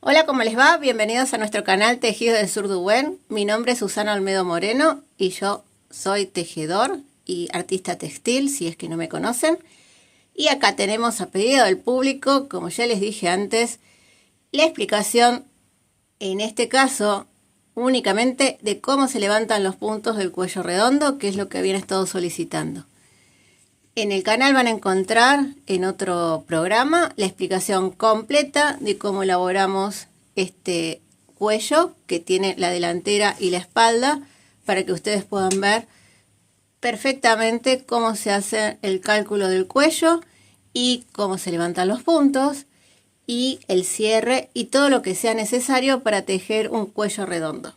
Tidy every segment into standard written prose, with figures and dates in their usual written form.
Hola, ¿cómo les va? Bienvenidos a nuestro canal Tejidos del Sur de Uhuén. Mi nombre es Susana Olmedo Moreno y yo soy tejedor y artista textil, si es que no me conocen. Y acá tenemos a pedido del público, como ya les dije antes, la explicación, en este caso, únicamente de cómo se levantan los puntos del cuello redondo, que es lo que habían estado solicitando. En el canal van a encontrar en otro programa la explicación completa de cómo elaboramos este cuello que tiene la delantera y la espalda para que ustedes puedan ver perfectamente cómo se hace el cálculo del cuello y cómo se levantan los puntos y el cierre y todo lo que sea necesario para tejer un cuello redondo.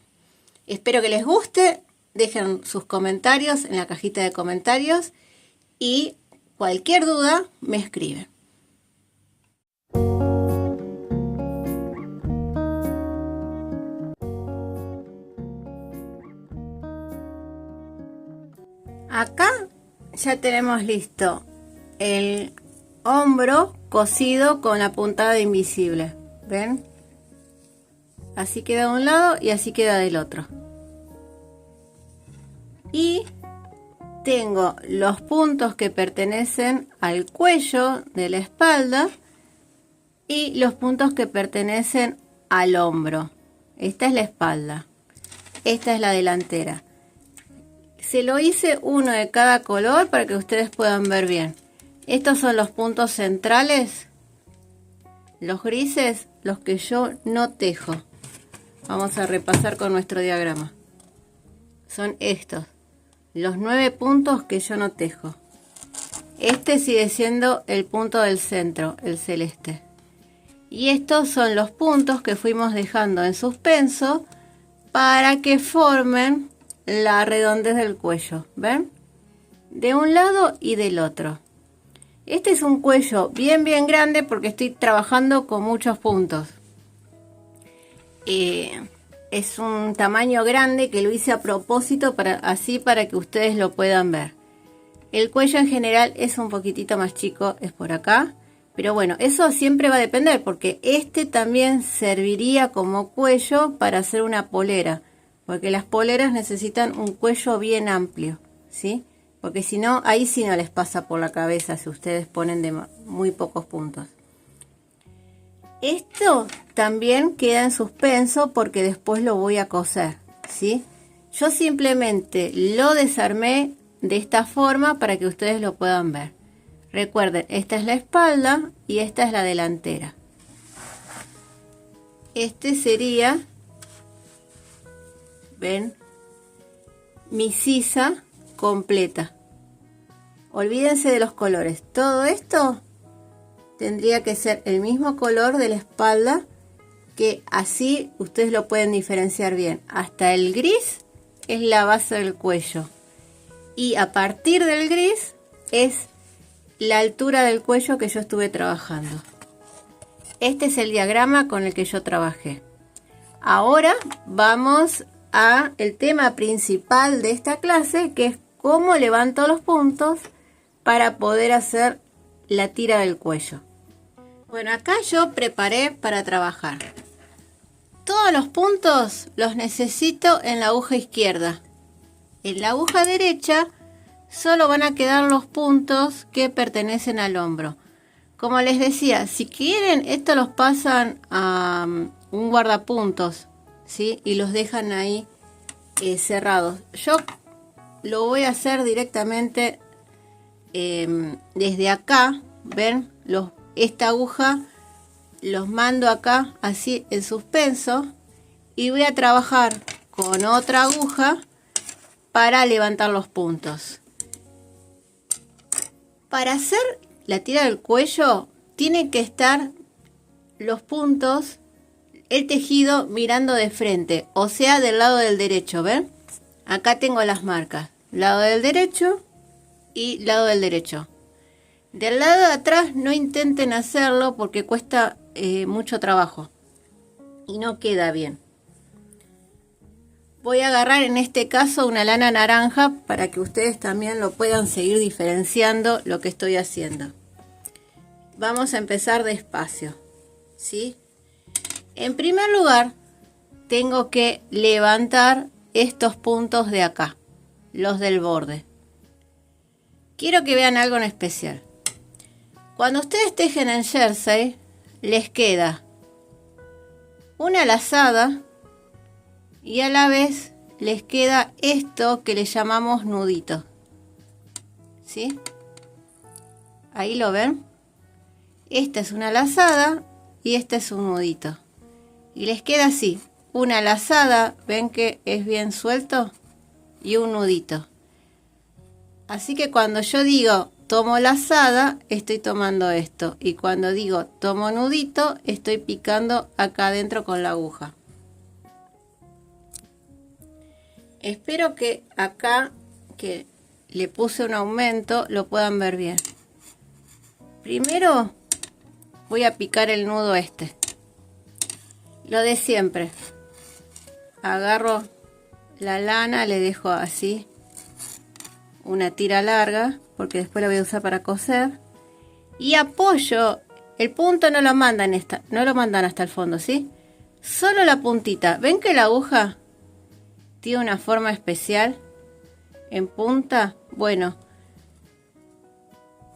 Espero que les guste, dejen sus comentarios en la cajita de comentarios. Y cualquier duda me escriben. Acá ya tenemos listo el hombro cosido con la puntada invisible. ¿Ven? Así queda de un lado y así queda del otro. Y tengo los puntos que pertenecen al cuello de la espalda y los puntos que pertenecen al hombro. Esta es la espalda, esta es la delantera. Se lo hice uno de cada color para que ustedes puedan ver bien. Estos son los puntos centrales, los grises, los que yo no tejo. Vamos a repasar con nuestro diagrama. Son estos. Los 9 puntos que yo no tejo. Este sigue siendo el punto del centro, el celeste. Y estos son los puntos que fuimos dejando en suspenso para que formen la redondez del cuello. ¿Ven? De un lado y del otro. Este es un cuello bien grande porque estoy trabajando con muchos puntos. Es un tamaño grande que lo hice a propósito para que ustedes lo puedan ver. El cuello en general es un poquitito más chico, es por acá. Pero bueno, eso siempre va a depender porque este también serviría como cuello para hacer una polera. Porque las poleras necesitan un cuello bien amplio, ¿sí? Porque si no, ahí sí no les pasa por la cabeza si ustedes ponen de muy pocos puntos. Esto también queda en suspenso porque después lo voy a coser, ¿sí? Yo simplemente lo desarmé de esta forma para que ustedes lo puedan ver. Recuerden, esta es la espalda y esta es la delantera. Este sería, ¿ven? Mi sisa completa. Olvídense de los colores. Todo esto tendría que ser el mismo color de la espalda, que así ustedes lo pueden diferenciar bien. Hasta el gris es la base del cuello. Y a partir del gris es la altura del cuello que yo estuve trabajando. Este es el diagrama con el que yo trabajé. Ahora vamos a el tema principal de esta clase, que es cómo levanto los puntos para poder hacer la tira del cuello. Bueno, acá yo preparé para trabajar. Todos los puntos los necesito en la aguja izquierda. En la aguja derecha solo van a quedar los puntos que pertenecen al hombro. Como les decía, si quieren, esto los pasan a un guardapuntos, ¿sí? Y los dejan ahí cerrados. Yo lo voy a hacer directamente desde acá. ¿Ven? Esta aguja los mando acá así en suspenso y voy a trabajar con otra aguja para levantar los puntos. Para hacer la tira del cuello tienen que estar los puntos, el tejido mirando de frente, o sea del lado del derecho. ¿Ven? Acá tengo las marcas, lado del derecho y lado del derecho. Del lado de atrás no intenten hacerlo porque cuesta mucho trabajo y no queda bien. Voy a agarrar en este caso una lana naranja para que ustedes también lo puedan seguir diferenciando lo que estoy haciendo. Vamos a empezar despacio, ¿sí? En primer lugar, tengo que levantar estos puntos de acá, los del borde. Quiero que vean algo en especial. Cuando ustedes tejen en jersey, les queda una lazada y a la vez les queda esto que le llamamos nudito. ¿Sí? Ahí lo ven. Esta es una lazada y este es un nudito. Y les queda así, una lazada, ven que es bien suelto, y un nudito. Así que cuando yo digo tomo lazada, estoy tomando esto. Y cuando digo tomo nudito, estoy picando acá adentro con la aguja. Espero que acá, que le puse un aumento, lo puedan ver bien. Primero voy a picar el nudo este. Lo de siempre. Agarro la lana, le dejo así una tira larga, porque después la voy a usar para coser. Y apoyo, el punto no lo mandan hasta el fondo, ¿sí? Solo la puntita. ¿Ven que la aguja tiene una forma especial en punta? Bueno,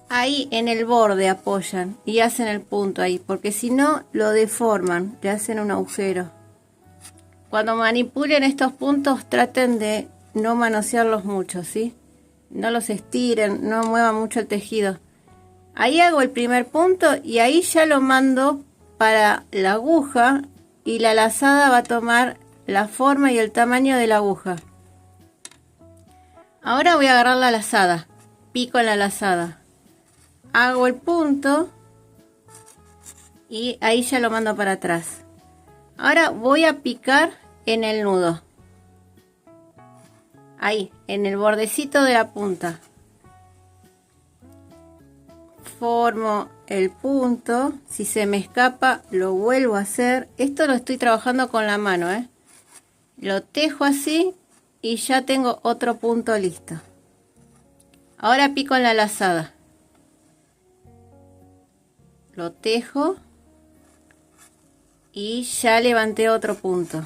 ahí en el borde apoyan y hacen el punto ahí, porque si no lo deforman, le hacen un agujero. Cuando manipulen estos puntos, traten de no manosearlos mucho, ¿sí? No los estiren, no muevan mucho el tejido. Ahí hago el primer punto y ahí ya lo mando para la aguja y la lazada va a tomar la forma y el tamaño de la aguja. Ahora voy a agarrar la lazada, pico en la lazada, hago el punto y ahí ya lo mando para atrás. Ahora voy a picar en el nudo, ahí, en el bordecito de la punta. Formo el punto, si se me escapa lo vuelvo a hacer. Esto lo estoy trabajando con la mano, lo tejo así y ya tengo otro punto listo. Ahora pico en la lazada, lo tejo y ya levanté otro punto.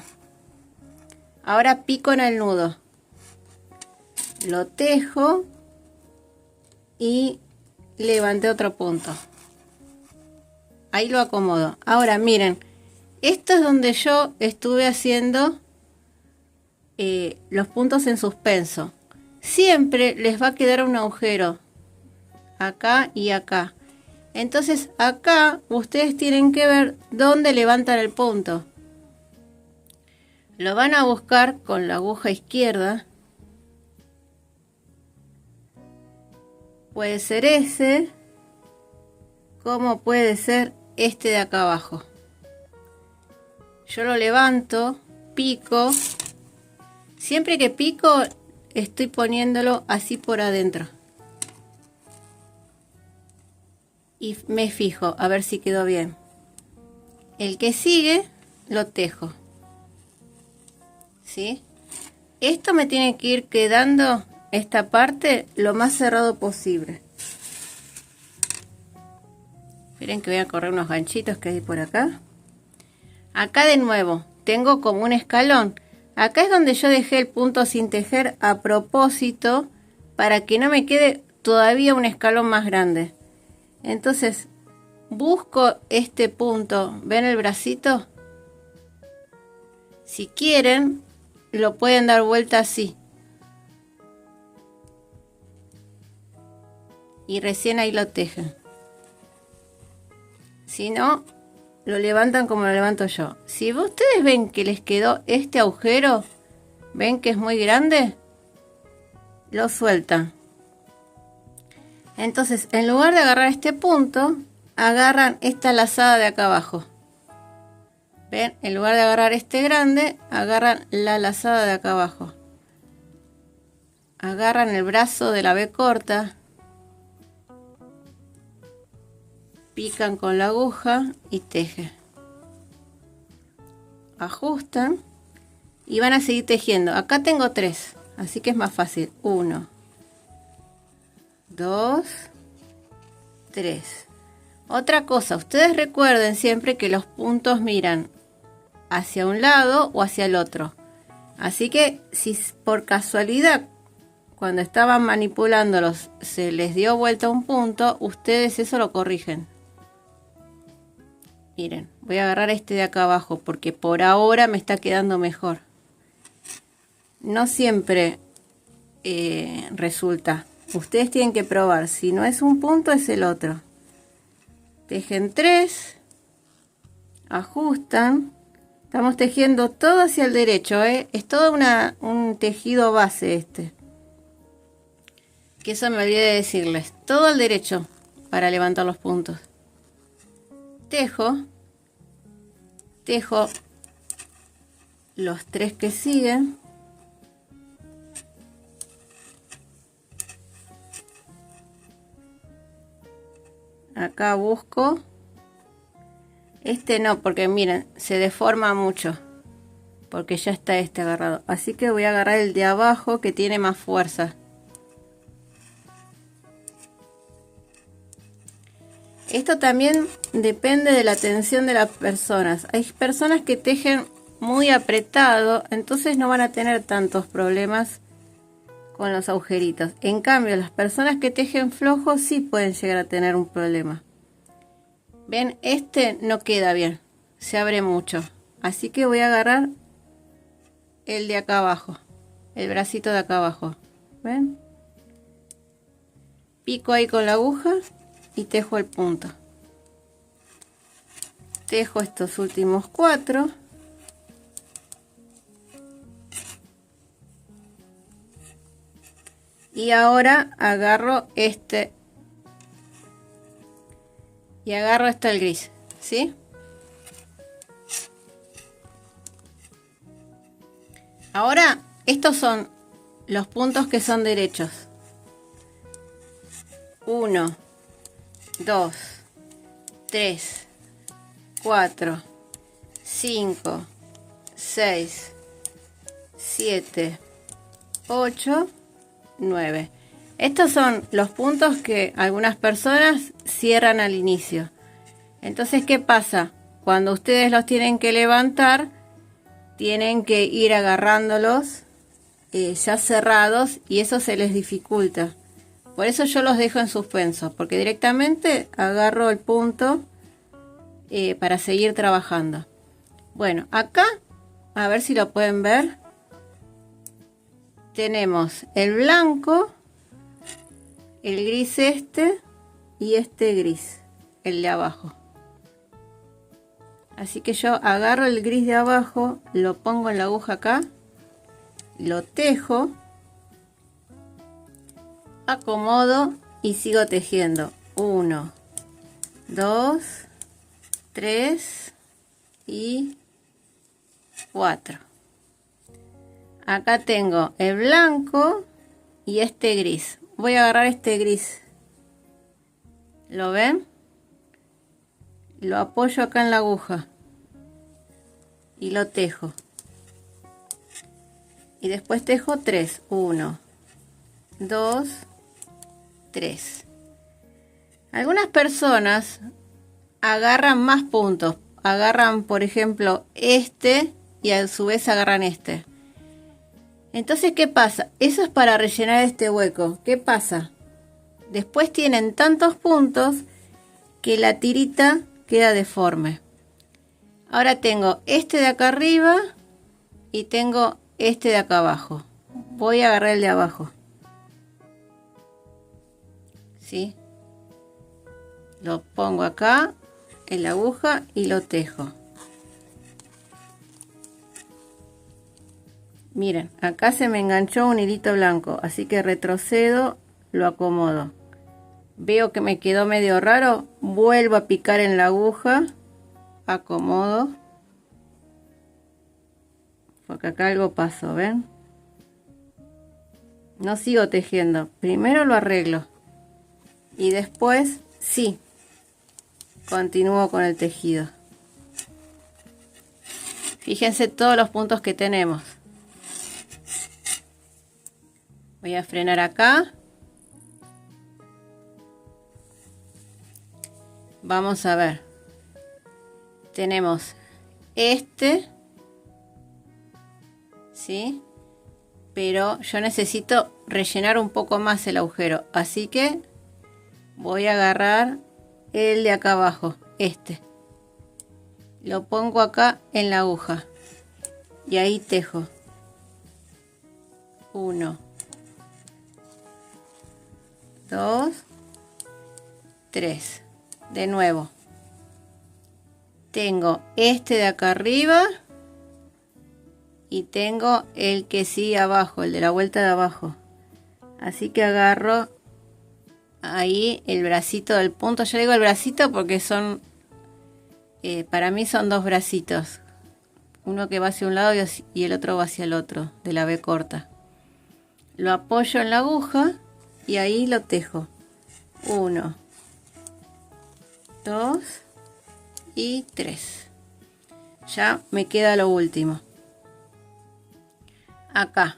Ahora pico en el nudo, lo tejo y levanté otro punto. Ahí lo acomodo. Ahora miren, esto es donde yo estuve haciendo los puntos en suspenso. Siempre les va a quedar un agujero acá y acá. Entonces acá ustedes tienen que ver dónde levantan el punto. Lo van a buscar con la aguja izquierda. Puede ser ese, como puede ser este de acá abajo. Yo lo levanto, pico. Siempre que pico estoy poniéndolo así por adentro. Y me fijo a ver si quedó bien. El que sigue lo tejo. ¿Sí? Esto me tiene que ir quedando, esta parte, lo más cerrado posible. Esperen que voy a correr unos ganchitos que hay por acá. Acá de nuevo tengo como un escalón. Acá es donde yo dejé el punto sin tejer a propósito, para que no me quede todavía un escalón más grande. Entonces busco este punto. ¿Ven el bracito? Si quieren lo pueden dar vuelta así y recién ahí lo tejen. Si no, lo levantan como lo levanto yo. Si ustedes ven que les quedó este agujero, ven que es muy grande, lo sueltan. Entonces, en lugar de agarrar este punto, agarran esta lazada de acá abajo. ¿Ven? En lugar de agarrar este grande, agarran la lazada de acá abajo. Agarran el brazo de la B corta. Pican con la aguja y tejen. Ajustan y van a seguir tejiendo. Acá tengo 3, así que es más fácil. 1, 2, 3. Otra cosa, ustedes recuerden siempre que los puntos miran hacia un lado o hacia el otro. Así que si por casualidad cuando estaban manipulándolos se les dio vuelta un punto, ustedes eso lo corrigen. Miren, voy a agarrar este de acá abajo porque por ahora me está quedando mejor. No siempre resulta. Ustedes tienen que probar. Si no es un punto, es el otro. Tejen 3. Ajustan. Estamos tejiendo todo hacia el derecho, ¿eh? Es todo un tejido base este. Que eso me olvidé de decirles. Todo al derecho para levantar los puntos. Tejo los 3 que siguen. Acá busco. Este no, porque miren, se deforma mucho. Porque ya está este agarrado. Así que voy a agarrar el de abajo que tiene más fuerza. Esto también depende de la tensión de las personas. Hay personas que tejen muy apretado, entonces no van a tener tantos problemas con los agujeritos. En cambio, las personas que tejen flojo sí pueden llegar a tener un problema. Ven, este no queda bien, se abre mucho. Así que voy a agarrar el de acá abajo, el bracito de acá abajo. ¿Ven? Pico ahí con la aguja y tejo el punto. Tejo estos últimos 4. Y ahora agarro este. Y agarro el gris, ¿sí? Ahora, estos son los puntos que son derechos. 1, 2, 3, 4, 5, 6, 7, 8, 9. Estos son los puntos que algunas personas cierran al inicio. Entonces, ¿qué pasa? Cuando ustedes los tienen que levantar, tienen que ir agarrándolos ya cerrados y eso se les dificulta. Por eso yo los dejo en suspenso, porque directamente agarro el punto para seguir trabajando. Bueno, acá, a ver si lo pueden ver, tenemos el blanco, el gris este y este gris, el de abajo. Así que yo agarro el gris de abajo, lo pongo en la aguja acá, lo tejo, acomodo y sigo tejiendo. 1, 2, 3 y 4. Acá tengo el blanco y este gris. Voy a agarrar este gris. ¿Lo ven? Lo apoyo acá en la aguja y lo tejo. Y después tejo 3. 1, 2, 3. Algunas personas agarran más puntos. Agarran, por ejemplo, este y a su vez agarran este. Entonces, ¿qué pasa? Eso es para rellenar este hueco. ¿Qué pasa? Después tienen tantos puntos que la tirita queda deforme. Ahora tengo este de acá arriba y tengo este de acá abajo. Voy a agarrar el de abajo. ¿Sí? Lo pongo acá en la aguja y lo tejo. Miren, acá se me enganchó un hilito blanco, así que retrocedo, lo acomodo. Veo que me quedó medio raro, vuelvo a picar en la aguja, acomodo. Porque acá algo pasó, ¿ven? No sigo tejiendo, primero lo arreglo. Y después, sí, continúo con el tejido. Fíjense todos los puntos que tenemos. Voy a frenar acá. Vamos a ver. Tenemos este ¿sí? Pero yo necesito rellenar un poco más el agujero, así que voy a agarrar el de acá abajo, este. Lo pongo acá en la aguja y ahí tejo. 1, 2, 3. De nuevo. Tengo este de acá arriba y tengo el que sigue abajo, el de la vuelta de abajo. Así que agarro ahí el bracito del punto. Yo digo el bracito porque son, para mí son dos bracitos. Uno que va hacia un lado y el otro va hacia el otro, de la B corta. Lo apoyo en la aguja y ahí lo tejo. 1, 2 y 3. Ya me queda lo último. Acá.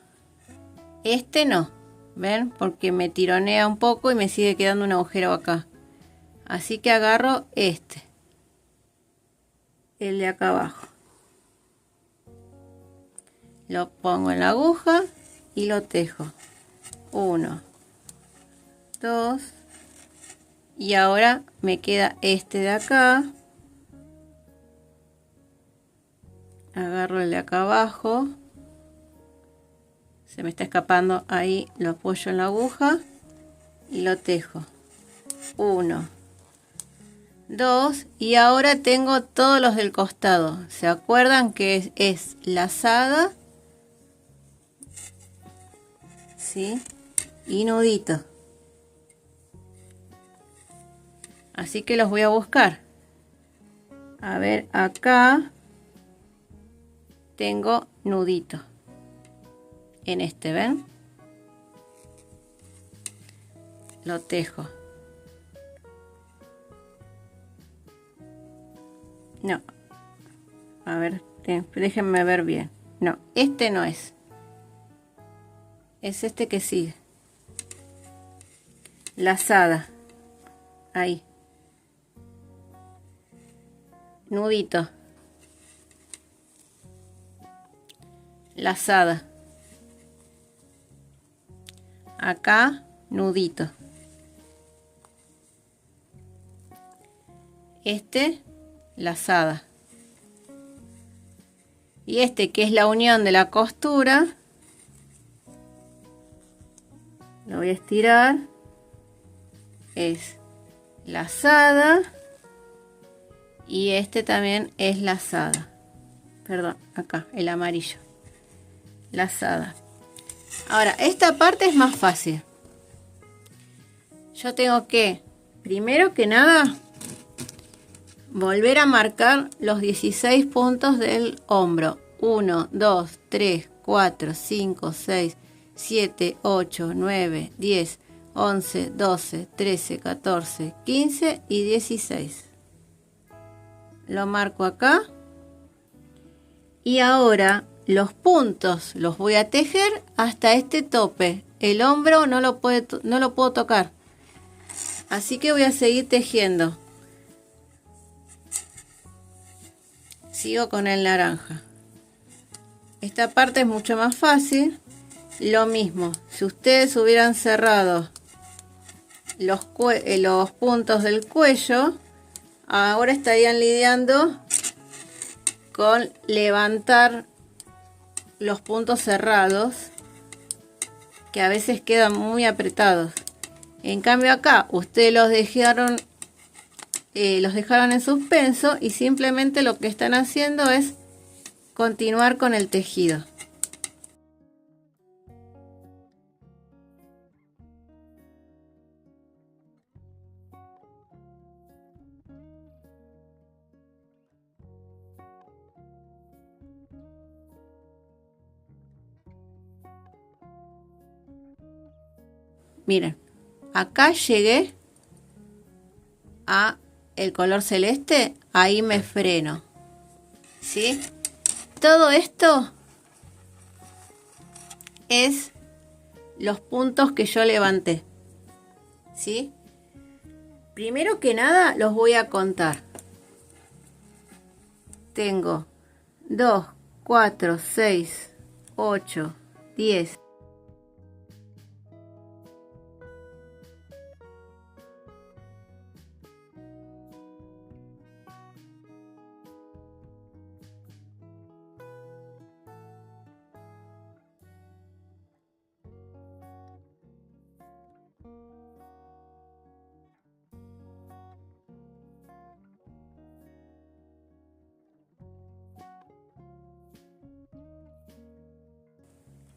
Este no. ¿Ven? Porque me tironea un poco y me sigue quedando un agujero acá. Así que agarro este. El de acá abajo. Lo pongo en la aguja y lo tejo. 1, 2. Y ahora me queda este de acá. Agarro el de acá abajo. Se me está escapando, ahí lo apoyo en la aguja y lo tejo. 1, 2 y ahora tengo todos los del costado. ¿Se acuerdan que es lazada? ¿Sí? Y nudito. Así que los voy a buscar. A ver, acá tengo nudito. En este, ¿ven? Lo tejo. No. A ver, déjenme ver bien. No, este no es. Es este que sigue. Lazada. Ahí. Nudito. Lazada. Acá, nudito. Este, lazada. Y este, que es la unión de la costura, lo voy a estirar. Es lazada. Y este también es lazada. Perdón, acá, el amarillo. Lazada. Ahora, esta parte es más fácil. Yo tengo que, primero que nada, volver a marcar los 16 puntos del hombro. 1, 2, 3, 4, 5, 6, 7, 8, 9, 10, 11, 12, 13, 14, 15 y 16. Lo marco acá. Y ahora los puntos los voy a tejer hasta este tope. El hombro no lo puedo tocar. Así que voy a seguir tejiendo. Sigo con el naranja. Esta parte es mucho más fácil. Lo mismo, si ustedes hubieran cerrado los puntos del cuello, ahora estarían lidiando con levantar los puntos cerrados, que a veces quedan muy apretados. En cambio acá ustedes los dejaron en suspenso y simplemente lo que están haciendo es continuar con el tejido. Miren, acá llegué a el color celeste, ahí me freno, ¿sí? Todo esto es los puntos que yo levanté, ¿sí? Primero que nada los voy a contar. Tengo 2, 4, 6, 8, 10.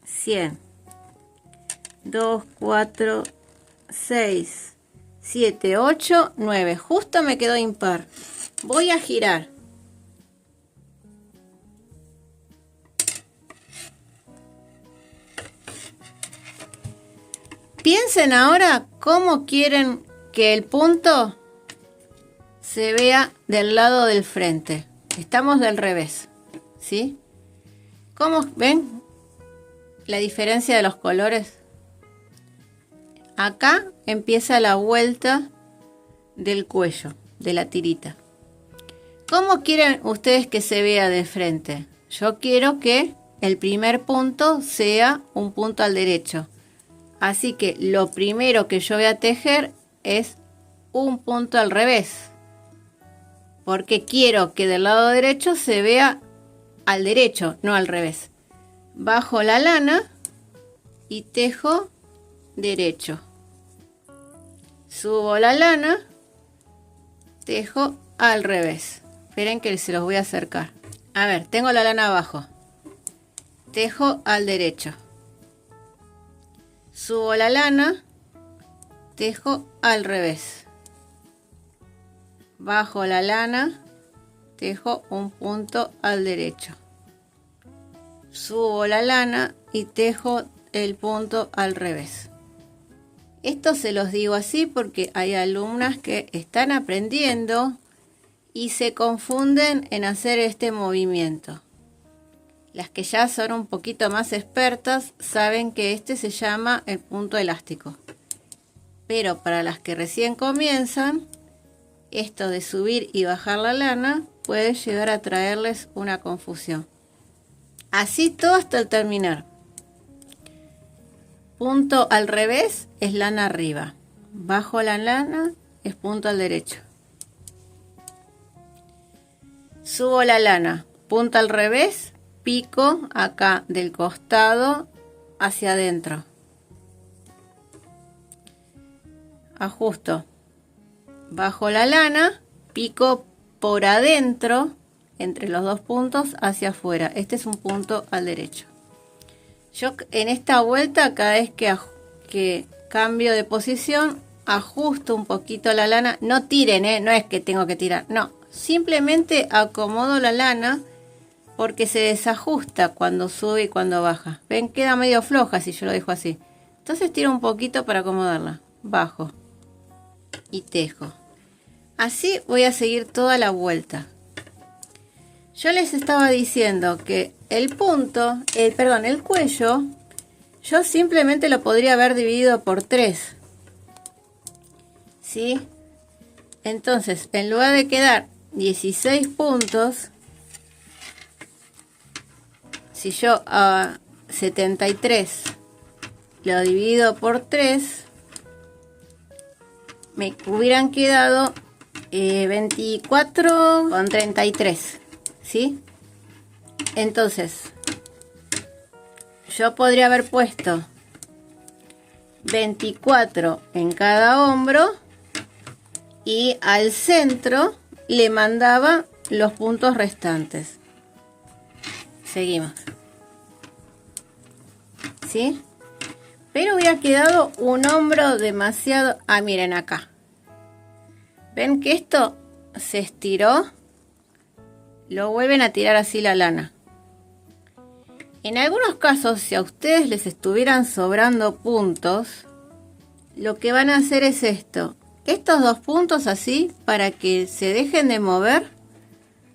Cien, 2, 4, 6, 7, 8, 9. Justo me quedó impar. Voy a girar. Piensen ahora cómo quieren que el punto se vea del lado del frente. Estamos del revés, ¿sí? ¿Cómo ven la diferencia de los colores? Acá empieza la vuelta del cuello, de la tirita. ¿Cómo quieren ustedes que se vea de frente? Yo quiero que el primer punto sea un punto al derecho. Así que lo primero que yo voy a tejer es un punto al revés. Porque quiero que del lado derecho se vea al derecho, no al revés. Bajo la lana y tejo derecho. Subo la lana, tejo al revés. Esperen que se los voy a acercar. A ver, tengo la lana abajo. Tejo al derecho. Subo la lana, tejo al revés. Bajo la lana, tejo un punto al derecho. Subo la lana y tejo el punto al revés. Esto se los digo así porque hay alumnas que están aprendiendo y se confunden en hacer este movimiento. Las que ya son un poquito más expertas saben que este se llama el punto elástico. Pero para las que recién comienzan, esto de subir y bajar la lana puede llegar a traerles una confusión. Así todo hasta el terminar. Punto al revés es lana arriba. Bajo la lana es punto al derecho. Subo la lana, punto al revés, pico acá del costado hacia adentro. Ajusto. Bajo la lana, pico por adentro, entre los dos puntos hacia afuera. Este es un punto al derecho. Yo en esta vuelta, cada vez que cambio de posición, ajusto un poquito la lana. No tiren, no es que tengo que tirar, no. Simplemente acomodo la lana porque se desajusta cuando sube y cuando baja. Ven, queda medio floja si yo lo dejo así. Entonces tiro un poquito para acomodarla. Bajo y tejo. Así voy a seguir toda la vuelta. Yo les estaba diciendo que el cuello, yo simplemente lo podría haber dividido por 3. ¿Sí? Entonces, en lugar de quedar 16 puntos, si yo a 73 lo divido por 3, me hubieran quedado 24,33. ¿Sí? Entonces, yo podría haber puesto 24 en cada hombro y al centro le mandaba los puntos restantes. Seguimos. ¿Sí? Pero hubiera quedado un hombro demasiado... Ah, miren acá. ¿Ven que esto se estiró? Lo vuelven a tirar así la lana. En algunos casos, si a ustedes les estuvieran sobrando puntos, lo que van a hacer es esto. Estos dos puntos así, para que se dejen de mover,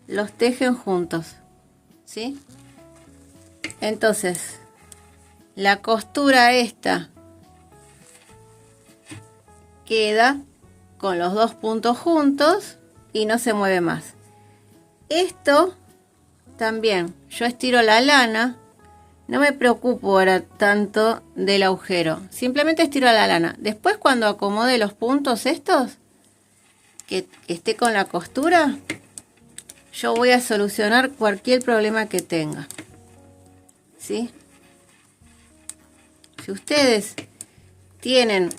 los tejen juntos. ¿Sí? Entonces, la costura esta queda con los dos puntos juntos y no se mueve más. Esto también, yo estiro la lana, no me preocupo ahora tanto del agujero. Simplemente estiro la lana. Después cuando acomode los puntos estos, que esté con la costura, yo voy a solucionar cualquier problema que tenga. ¿Sí? Si ustedes tienen,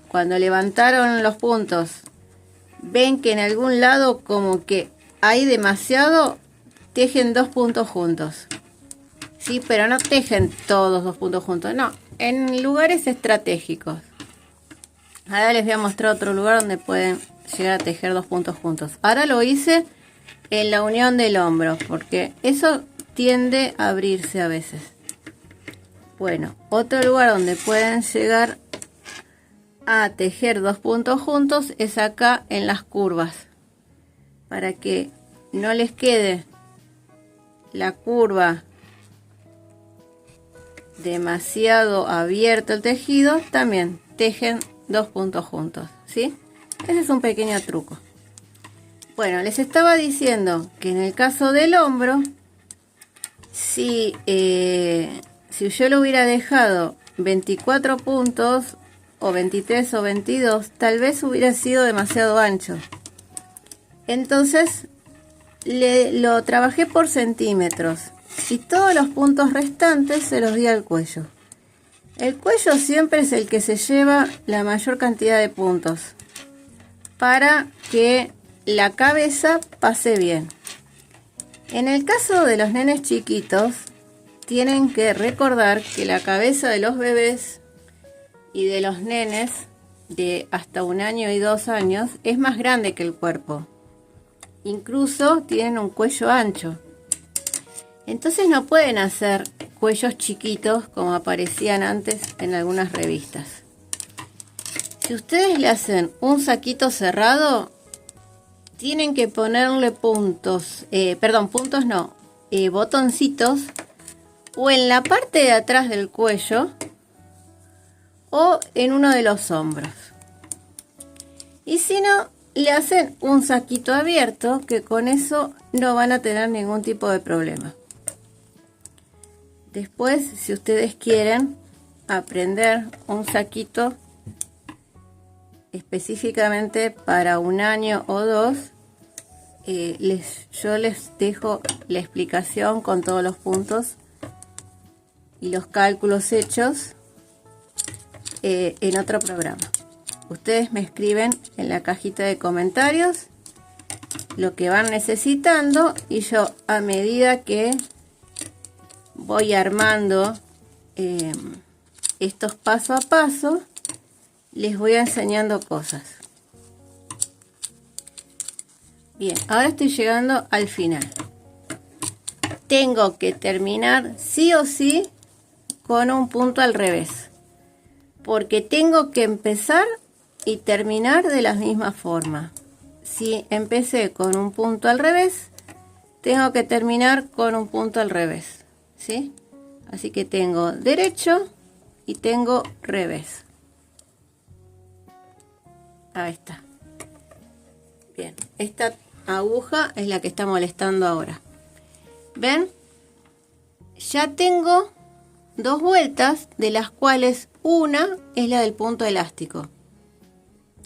cuando levantaron los puntos, ven que en algún lado como que hay demasiado, tejen 2 puntos juntos. Sí, pero no tejen todos 2 puntos juntos, no, en lugares estratégicos. Ahora les voy a mostrar otro lugar donde pueden llegar a tejer 2 puntos juntos. Ahora lo hice en la unión del hombro, porque eso tiende a abrirse a veces. Bueno, otro lugar donde pueden llegar a tejer 2 puntos juntos es acá en las curvas, para que no les quede la curva demasiado abierto el tejido. También tejen 2 puntos juntos, ¿sí? Ese es un pequeño truco. Bueno, les estaba diciendo que en el caso del hombro, si yo lo hubiera dejado 24 puntos o 23 o 22, tal vez hubiera sido demasiado ancho. Entonces lo trabajé por centímetros y todos los puntos restantes se los di al cuello. El cuello siempre es el que se lleva la mayor cantidad de puntos para que la cabeza pase bien. En el caso de los nenes chiquitos, tienen que recordar que la cabeza de los bebés y de los nenes de hasta 1 año y 2 años es más grande que el cuerpo. Incluso tienen un cuello ancho. Entonces no pueden hacer cuellos chiquitos como aparecían antes en algunas revistas. Si ustedes le hacen un saquito cerrado, tienen que ponerle puntos, botoncitos, o en la parte de atrás del cuello o en uno de los hombros. Y si no, le hacen un saquito abierto, que con eso no van a tener ningún tipo de problema. Después, si ustedes quieren aprender un saquito específicamente para 1 año o 2, yo les dejo la explicación con todos los puntos y los cálculos hechos en otro programa. Ustedes me escriben en la cajita de comentarios lo que van necesitando y yo, a medida que voy armando estos paso a paso, les voy enseñando cosas. Bien, ahora estoy llegando al final. Tengo que terminar sí o sí con un punto al revés, porque tengo que empezar y terminar de la misma forma. Si empecé con un punto al revés, tengo que terminar con un punto al revés, ¿sí? Así que tengo derecho y tengo revés. Ahí está. Bien, esta aguja es la que está molestando ahora. ¿Ven? Ya tengo 2 vueltas, de las cuales una es la del punto elástico.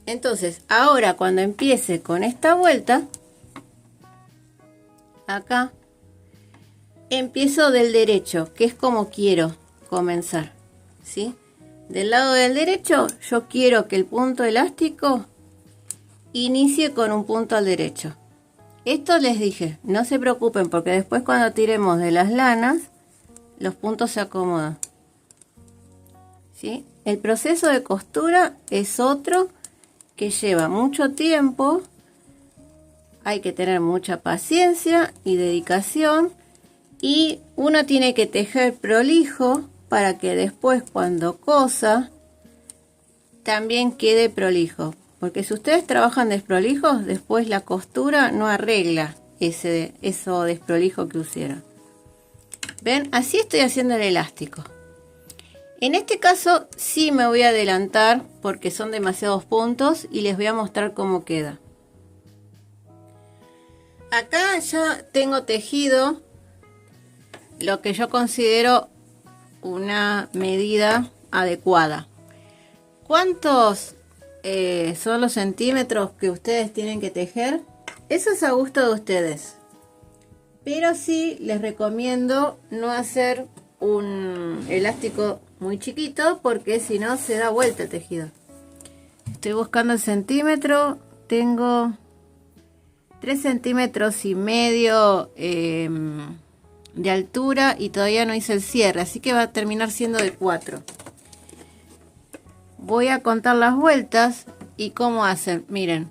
Entonces, ahora cuando empiece con esta vuelta, acá, empiezo del derecho, que es como quiero comenzar, ¿sí? Del lado del derecho, yo quiero que el punto elástico inicie con un punto al derecho. Esto les dije, no se preocupen, porque después cuando tiremos de las lanas, los puntos se acomodan, ¿sí? El proceso de costura es otro que lleva mucho tiempo. Hay que tener mucha paciencia y dedicación, y uno tiene que tejer prolijo para que después, cuando cosa, también quede prolijo, porque si ustedes trabajan desprolijos, después la costura no arregla eso desprolijo que hicieron. ¿Ven? Así estoy haciendo el elástico. En este caso sí me voy a adelantar porque son demasiados puntos y les voy a mostrar cómo queda. Acá ya tengo tejido lo que yo considero una medida adecuada. ¿Cuántos son los centímetros que ustedes tienen que tejer? Eso es a gusto de ustedes. Pero sí les recomiendo no hacer un elástico muy chiquito porque si no se da vuelta el tejido. Estoy buscando el centímetro. Tengo 3,5 centímetros de altura y todavía no hice el cierre, así que va a terminar siendo de 4. Voy a contar las vueltas y cómo hacen. Miren,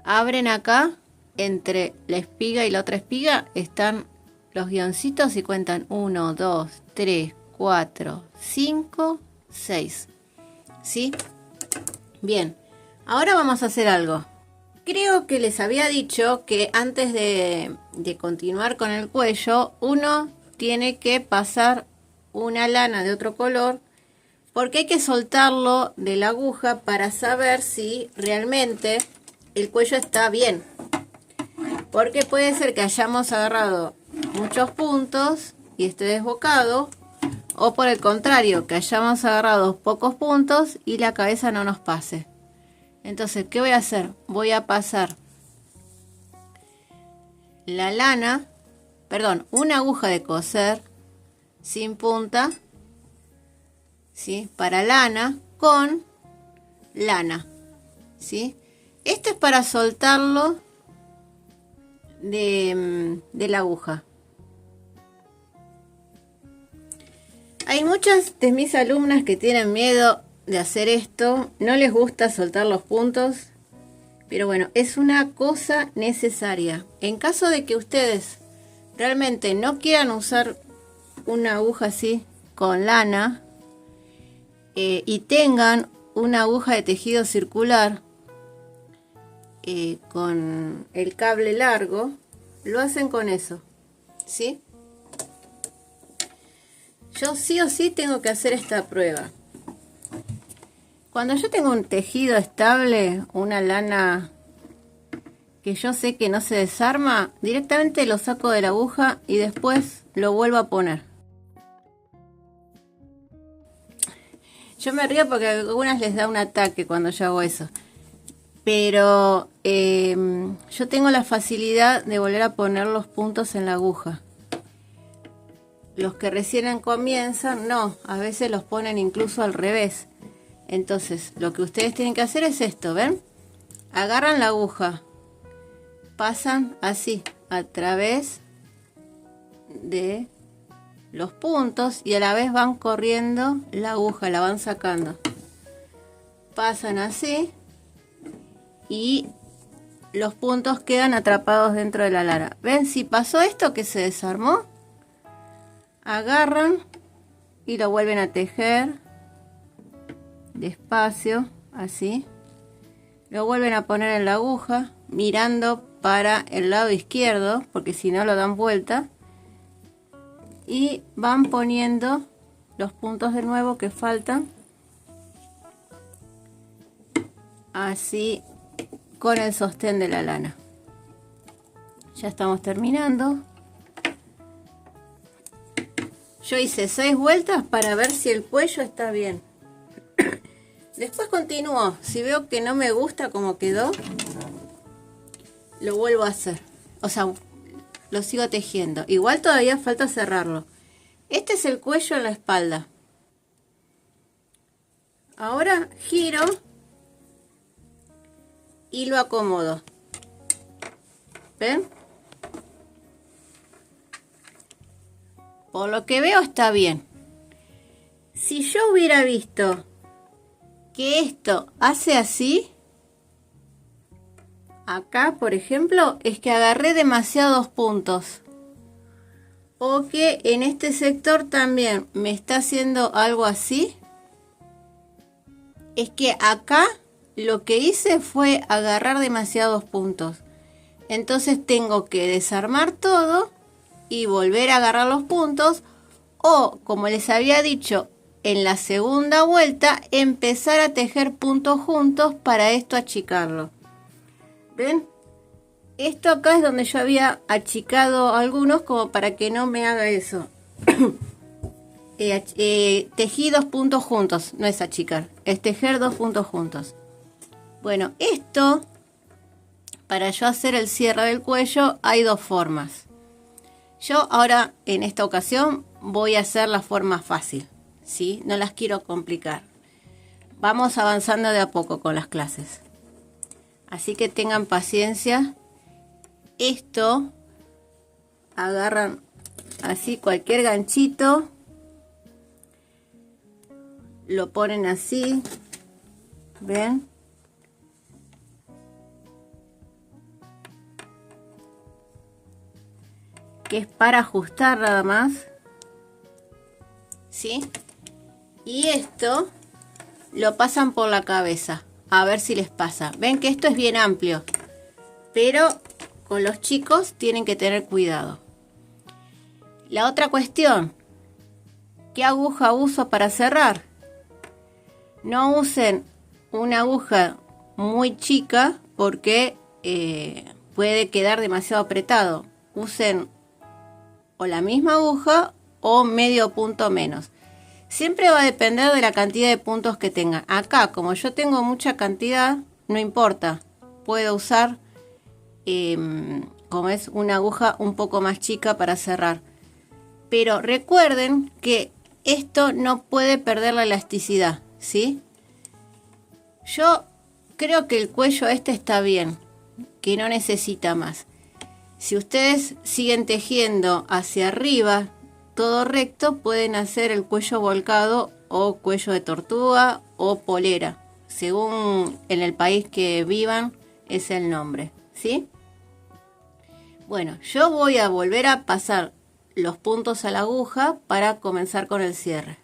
abren acá, entre la espiga y la otra espiga están los guioncitos y cuentan 1, 2, 3, 4, 5, 6. ¿Sí? Bien, ahora vamos a hacer algo. Creo que les había dicho que antes de continuar con el cuello, uno tiene que pasar una lana de otro color porque hay que soltarlo de la aguja para saber si realmente el cuello está bien. Porque puede ser que hayamos agarrado muchos puntos y esté desbocado, o por el contrario, que hayamos agarrado pocos puntos y la cabeza no nos pase. Entonces, ¿qué voy a hacer? Voy a pasar la lana, una aguja de coser sin punta, ¿sí? Para lana con lana, ¿sí? Esto es para soltarlo de la aguja. Hay muchas de mis alumnas que tienen miedo de hacer esto, no les gusta soltar los puntos, pero bueno, es una cosa necesaria. En caso de que ustedes realmente no quieran usar una aguja así con lana y tengan una aguja de tejido circular con el cable largo, lo hacen con eso, ¿sí? Yo sí o sí tengo que hacer esta prueba. Cuando yo tengo un tejido estable, una lana que yo sé que no se desarma, directamente lo saco de la aguja y después lo vuelvo a poner. Yo me río porque a algunas les da un ataque cuando yo hago eso. Pero yo tengo la facilidad de volver a poner los puntos en la aguja. Los que recién comienzan, no, a veces los ponen incluso al revés. Entonces, lo que ustedes tienen que hacer es esto, ¿ven? Agarran la aguja, pasan así, a través de los puntos y a la vez van corriendo la aguja, la van sacando. Pasan así y los puntos quedan atrapados dentro de la lana. ¿Ven? Si pasó esto que se desarmó, agarran y lo vuelven a tejer despacio, así. Lo vuelven a poner en la aguja, mirando para el lado izquierdo, porque si no lo dan vuelta. Y van poniendo los puntos de nuevo que faltan. Así, con el sostén de la lana. Ya estamos terminando. Yo hice 6 vueltas para ver si el cuello está bien. Después continúo. Si veo que no me gusta como quedó, lo vuelvo a hacer. O sea, lo sigo tejiendo. Igual todavía falta cerrarlo. Este es el cuello en la espalda. Ahora giro y lo acomodo. ¿Ven? Por lo que veo está bien. Si yo hubiera visto que esto hace así, acá por ejemplo, es que agarré demasiados puntos. O que en este sector también me está haciendo algo así. Es que acá lo que hice fue agarrar demasiados puntos. Entonces tengo que desarmar todo y volver a agarrar los puntos, o como les había dicho en la segunda vuelta, empezar a tejer puntos juntos para esto achicarlo. ¿Ven? Esto acá es donde yo había achicado algunos como para que no me haga eso. tejí 2 puntos juntos, no es achicar, es tejer 2 puntos juntos. Bueno, esto, para yo hacer el cierre del cuello, hay 2 formas. Yo ahora, en esta ocasión, voy a hacer la forma fácil, ¿sí? No las quiero complicar. Vamos avanzando de a poco con las clases. Así que tengan paciencia. Esto, agarran así cualquier ganchito, lo ponen así, ¿ven? Que es para ajustar nada más, ¿sí? Y esto lo pasan por la cabeza, a ver si les pasa. Ven que esto es bien amplio, pero con los chicos tienen que tener cuidado. La otra cuestión, ¿qué aguja uso para cerrar? No usen una aguja muy chica porque puede quedar demasiado apretado. Usen o la misma aguja o medio punto menos. Siempre va a depender de la cantidad de puntos que tengan. Acá, como yo tengo mucha cantidad, no importa. Puedo usar, como es, una aguja un poco más chica para cerrar. Pero recuerden que esto no puede perder la elasticidad, ¿sí? Yo creo que el cuello este está bien, que no necesita más. Si ustedes siguen tejiendo hacia arriba, todo recto, pueden hacer el cuello volcado o cuello de tortuga o polera, según en el país que vivan es el nombre, ¿sí? Bueno, yo voy a volver a pasar los puntos a la aguja para comenzar con el cierre.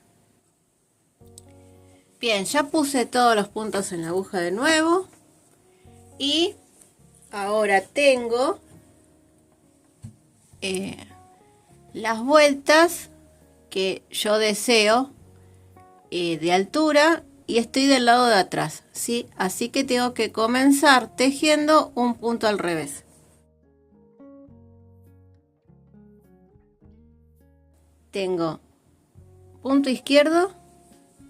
Bien, ya puse todos los puntos en la aguja de nuevo y ahora tengo las vueltas que yo deseo de altura y estoy del lado de atrás, ¿sí? Así que tengo que comenzar tejiendo un punto al revés. Tengo punto izquierdo,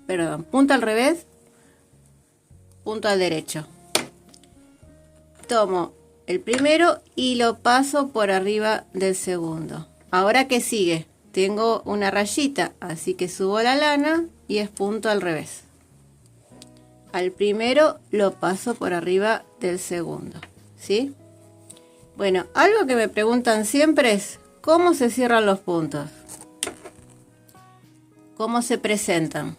perdón, punto al revés, punto al derecho. Tomo el primero y lo paso por arriba del segundo. Ahora, ¿qué sigue? Tengo una rayita, así que subo la lana y es punto al revés. Al primero lo paso por arriba del segundo, ¿sí? Bueno, algo que me preguntan siempre es ¿cómo se cierran los puntos? ¿Cómo se presentan?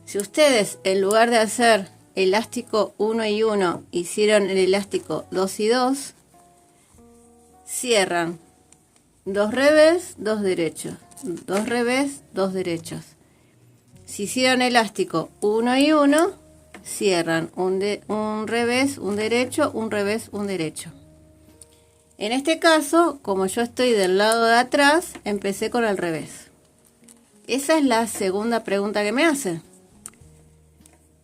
Si ustedes, en lugar de hacer elástico 1 y 1, hicieron el elástico 2 y 2, cierran 2 revés, 2 derechos, 2 revés, 2 derechos. Si hicieron elástico 1 y 1, cierran un revés, un derecho, un revés, un derecho. En este caso, como yo estoy del lado de atrás, empecé con el revés. Esa es la segunda pregunta que me hacen.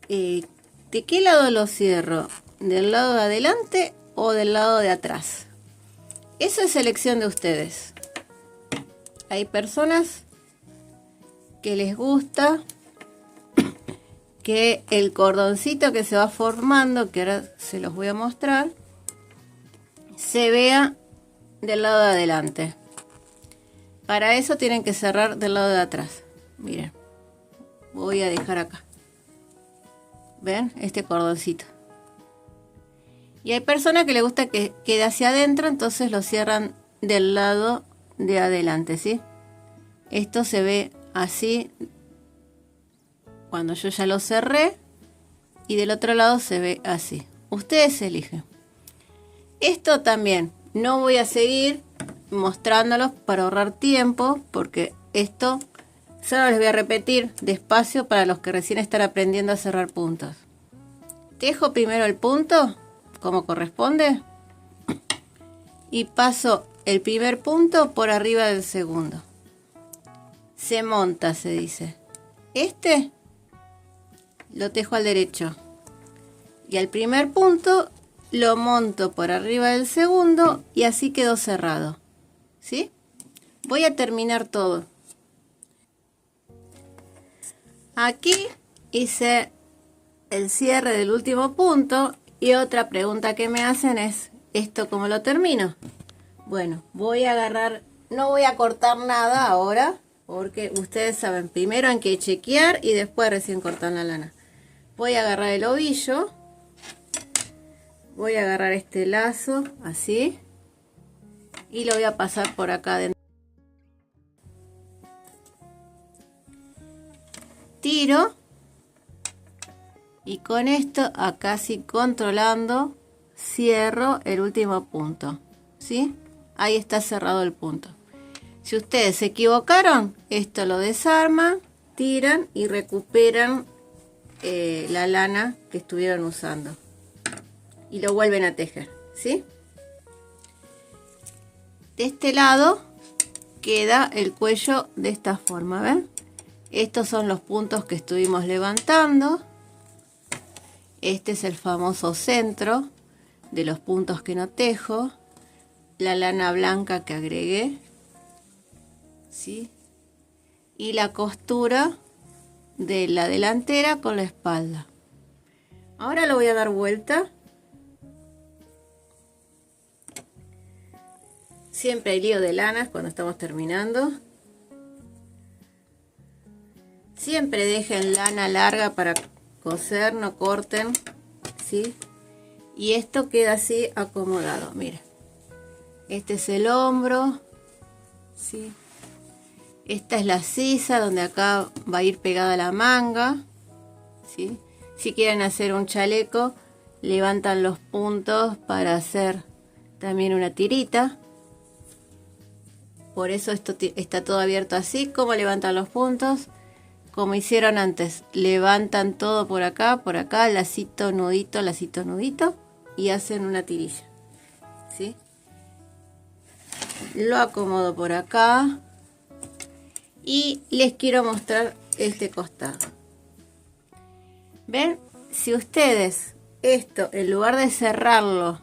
¿De qué lado lo cierro? ¿Del lado de adelante o del lado de atrás? Eso es elección de ustedes. Hay personas que les gusta que el cordoncito que se va formando, que ahora se los voy a mostrar, se vea del lado de adelante. Para eso tienen que cerrar del lado de atrás. Miren, voy a dejar acá. ¿Ven? Este cordoncito. Y hay personas que les gusta que quede hacia adentro, entonces lo cierran del lado de adelante, ¿sí? Esto se ve así cuando yo ya lo cerré y del otro lado se ve así. Ustedes eligen. Esto también no voy a seguir mostrándolos para ahorrar tiempo, porque esto solo les voy a repetir despacio para los que recién están aprendiendo a cerrar puntos. Tejo primero el punto como corresponde y paso el primer punto por arriba del segundo. Se monta, se dice. Este lo tejo al derecho y al primer punto lo monto por arriba del segundo y así quedó cerrado, ¿sí? Voy a terminar todo Aquí hice el cierre del último punto y otra pregunta que me hacen es, ¿esto cómo lo termino? Bueno, voy a agarrar, no voy a cortar nada ahora, porque ustedes saben, primero hay que chequear y después recién cortar la lana. Voy a agarrar el ovillo, voy a agarrar este lazo, así, y lo voy a pasar por acá adentro. Tiro, y con esto, acá sí controlando, cierro el último punto, ¿sí? Ahí está cerrado el punto. Si ustedes se equivocaron, esto lo desarman, tiran y recuperan la lana que estuvieron usando. Y lo vuelven a tejer, ¿sí? De este lado queda el cuello de esta forma, ¿ven? Estos son los puntos que estuvimos levantando. Este es el famoso centro de los puntos que no tejo. La lana blanca que agregué, ¿sí? Y la costura de la delantera con la espalda. Ahora lo voy a dar vuelta. Siempre hay lío de lanas cuando estamos terminando. Siempre dejen lana larga para coser, no corten, ¿sí? Y esto queda así acomodado, miren. Este es el hombro, ¿sí? Esta es la sisa donde acá va a ir pegada la manga, ¿sí? Si quieren hacer un chaleco, levantan los puntos para hacer también una tirita. Por eso esto está todo abierto así. ¿Cómo levantan los puntos? Como hicieron antes, levantan todo por acá, lacito, nudito, y hacen una tirilla, ¿sí? Lo acomodo por acá y les quiero mostrar este costado. ¿Ven? Si ustedes esto, en lugar de cerrarlo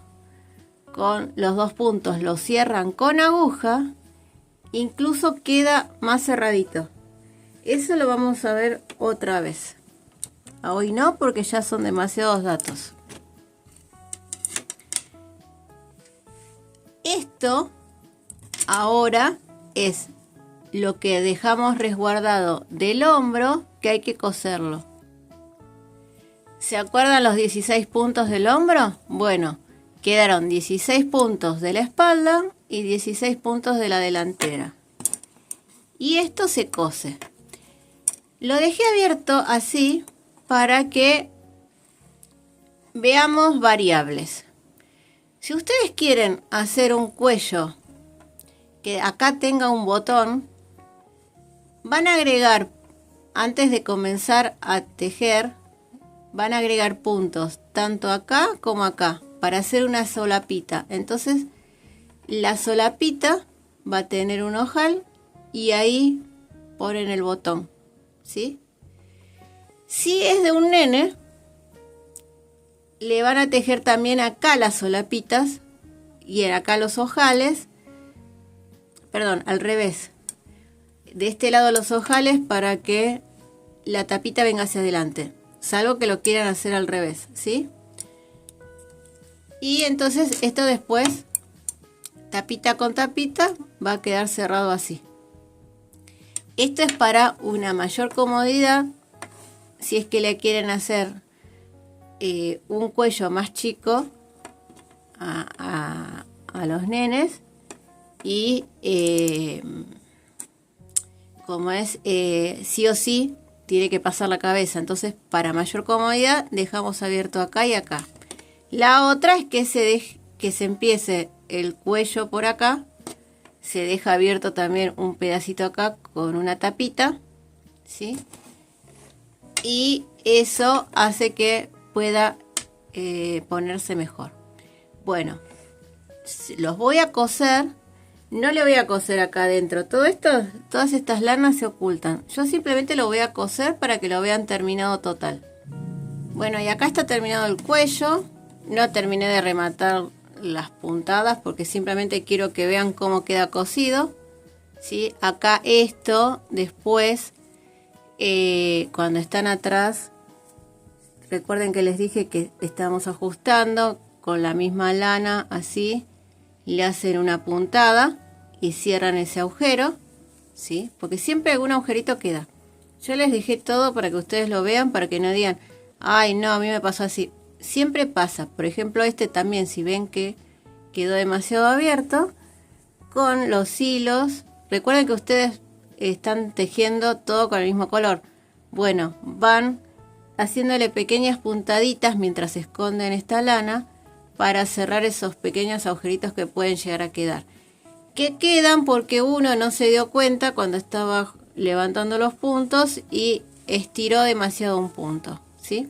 con los dos puntos, lo cierran con aguja, incluso queda más cerradito. Eso lo vamos a ver otra vez. Hoy no, porque ya son demasiados datos. Esto ahora es lo que dejamos resguardado del hombro, que hay que coserlo. ¿Se acuerdan los 16 puntos del hombro? Bueno, quedaron 16 puntos de la espalda y 16 puntos de la delantera. Y esto se cose. Lo dejé abierto así para que veamos variables. Si ustedes quieren hacer un cuello que acá tenga un botón, van a agregar, antes de comenzar a tejer, van a agregar puntos, tanto acá como acá, para hacer una solapita. Entonces, la solapita va a tener un ojal y ahí ponen el botón, ¿sí? Si es de un nene, le van a tejer también acá las solapitas y acá los ojales, perdón, al revés. De este lado los ojales para que la tapita venga hacia adelante, salvo que lo quieran hacer al revés, ¿sí? Y entonces esto después, tapita con tapita, va a quedar cerrado así. Esto es para una mayor comodidad, si es que le quieren hacer un cuello más chico a los nenes. Y como es sí o sí tiene que pasar la cabeza, entonces para mayor comodidad dejamos abierto acá y acá. La otra es que se empiece el cuello por acá, se deja abierto también un pedacito acá con una tapita, ¿sí? Y eso hace que pueda ponerse mejor. Bueno, los voy a coser. No le voy a coser acá adentro. Todas estas lanas se ocultan. Yo simplemente lo voy a coser para que lo vean terminado total. Bueno, y acá está terminado el cuello. No terminé de rematar las puntadas porque simplemente quiero que vean cómo queda cosido, ¿sí? Acá esto después cuando están atrás, recuerden que les dije que estamos ajustando con la misma lana, así, le hacen una puntada y cierran ese agujero, ¿sí? Porque siempre algún agujerito queda. Yo les dejé todo para que ustedes lo vean, para que no digan, ay no, a mí me pasó así. Siempre pasa. Por ejemplo, este también, si ven que quedó demasiado abierto, con los hilos, recuerden que ustedes están tejiendo todo con el mismo color. Bueno, van haciéndole pequeñas puntaditas mientras esconden esta lana para cerrar esos pequeños agujeritos que pueden llegar a quedar. Que quedan porque uno no se dio cuenta cuando estaba levantando los puntos y estiró demasiado un punto, ¿sí?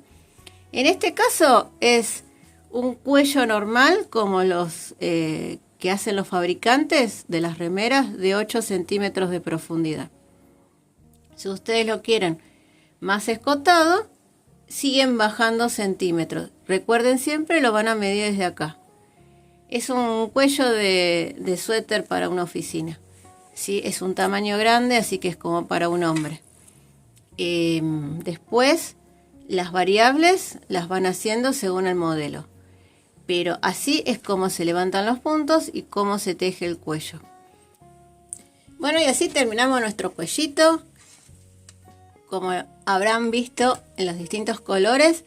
En este caso es un cuello normal como los que hacen los fabricantes de las remeras, de 8 centímetros de profundidad. Si ustedes lo quieren más escotado, siguen bajando centímetros. Recuerden, siempre lo van a medir desde acá. Es un cuello de suéter para una oficina, ¿sí? Es un tamaño grande, así que es como para un hombre. Después, las variables las van haciendo según el modelo. Pero así es como se levantan los puntos y cómo se teje el cuello. Bueno, y así terminamos nuestro cuellito. Como habrán visto en los distintos colores,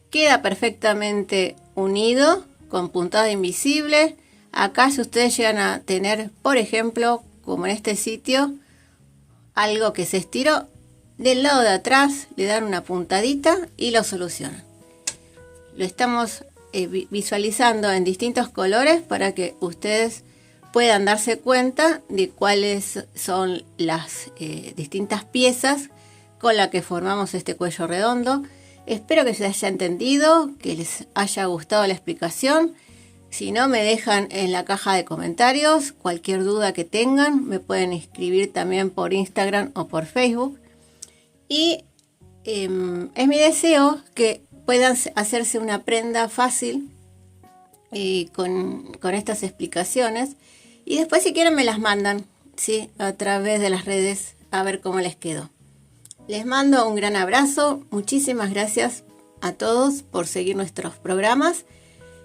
queda perfectamente unido con puntada invisible. Acá, si ustedes llegan a tener, por ejemplo, como en este sitio, algo que se estiró, del lado de atrás le dan una puntadita y lo solucionan. Lo estamos visualizando en distintos colores para que ustedes puedan darse cuenta de cuáles son las distintas piezas con las que formamos este cuello redondo. Espero que se haya entendido, que les haya gustado la explicación. Si no, me dejan en la caja de comentarios cualquier duda que tengan. Me pueden escribir también por Instagram o por Facebook. Y es mi deseo que puedan hacerse una prenda fácil con estas explicaciones. Y después, si quieren, me las mandan, ¿sí? A través de las redes, a ver cómo les quedó. Les mando un gran abrazo. Muchísimas gracias a todos por seguir nuestros programas.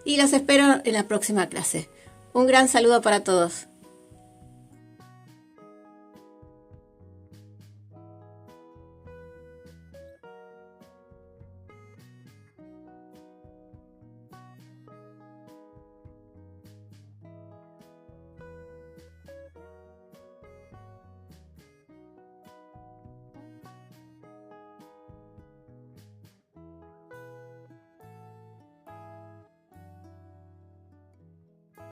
Y los espero en la próxima clase. Un gran saludo para todos.